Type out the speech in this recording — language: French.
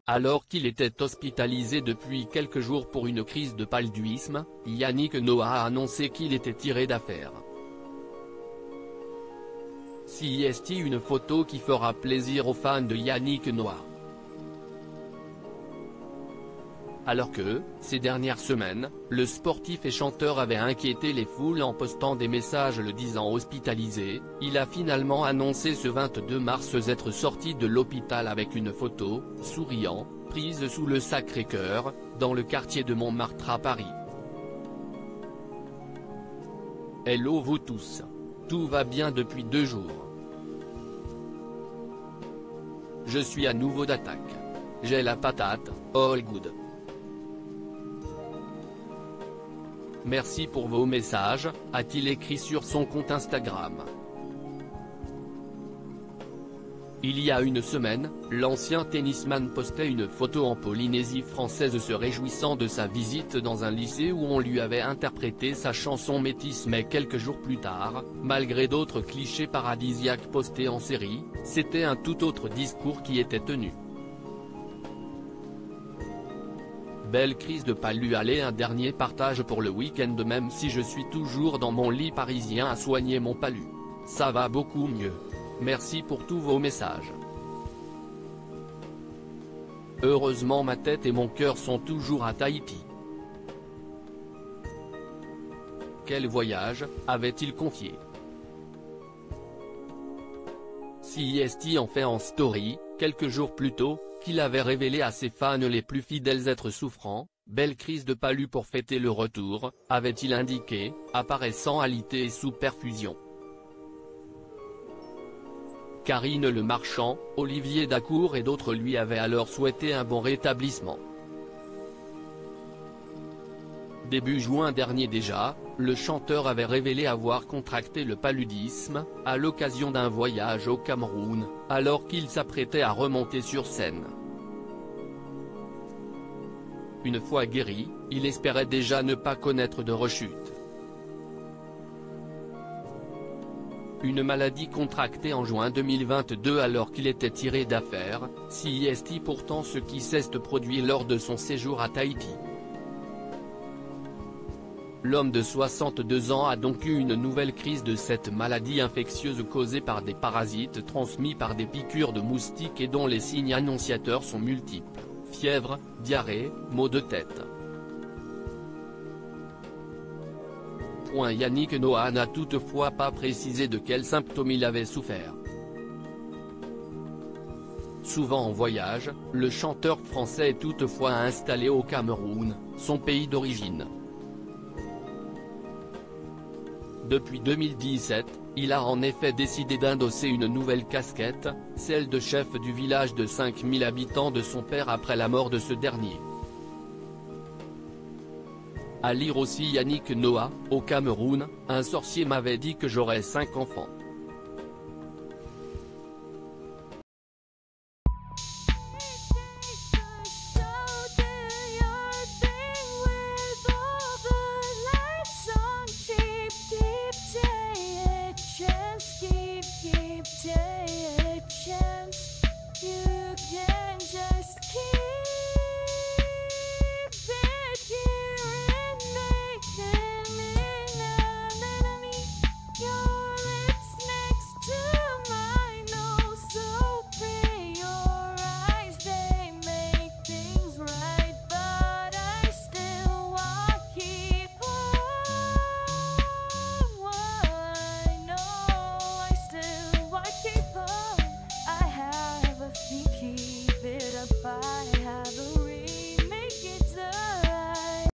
Alors qu'il était hospitalisé depuis quelques jours pour une crise de paludisme, Yannick Noah a annoncé qu'il était tiré d'affaire. CIST, une photo qui fera plaisir aux fans de Yannick Noah. Alors que, ces dernières semaines, le sportif et chanteur avait inquiété les foules en postant des messages le disant hospitalisé, il a finalement annoncé ce 22 mars être sorti de l'hôpital avec une photo, souriant, prise sous le Sacré-Cœur, dans le quartier de Montmartre à Paris. Hello vous tous. Tout va bien depuis 2 jours. Je suis à nouveau d'attaque. J'ai la patate, all good. Merci pour vos messages, a-t-il écrit sur son compte Instagram. Il y a une semaine, l'ancien tennisman postait une photo en Polynésie française se réjouissant de sa visite dans un lycée où on lui avait interprété sa chanson Métis, mais quelques jours plus tard, malgré d'autres clichés paradisiaques postés en série, c'était un tout autre discours qui était tenu. Belle crise de palu, allez, un dernier partage pour le week-end, même si je suis toujours dans mon lit parisien à soigner mon palu. Ça va beaucoup mieux. Merci pour tous vos messages. Heureusement ma tête et mon cœur sont toujours à Tahiti. Quel voyage, avait-il confié. CIST en fait en story, quelques jours plus tôt, qu'il avait révélé à ses fans les plus fidèles être souffrant. Belle crise de palu pour fêter le retour, avait-il indiqué, apparaissant alité et sous perfusion. Karine Le Marchand, Olivier Dacour et d'autres lui avaient alors souhaité un bon rétablissement. Début juin dernier déjà, le chanteur avait révélé avoir contracté le paludisme, à l'occasion d'un voyage au Cameroun, alors qu'il s'apprêtait à remonter sur scène. Une fois guéri, il espérait déjà ne pas connaître de rechute. Une maladie contractée en juin 2022 alors qu'il était tiré d'affaire, CIST pourtant ce qui s'est produit lors de son séjour à Tahiti. L'homme de 62 ans a donc eu une nouvelle crise de cette maladie infectieuse causée par des parasites transmis par des piqûres de moustiques et dont les signes annonciateurs sont multiples: fièvre, diarrhée, maux de tête. Yannick Noah n'a toutefois pas précisé de quels symptômes il avait souffert. Souvent en voyage, le chanteur français est toutefois installé au Cameroun, son pays d'origine. Depuis 2017, il a en effet décidé d'endosser une nouvelle casquette, celle de chef du village de 5000 habitants de son père après la mort de ce dernier. À lire aussi Yannick Noah, au Cameroun, un sorcier m'avait dit que j'aurais 5 enfants.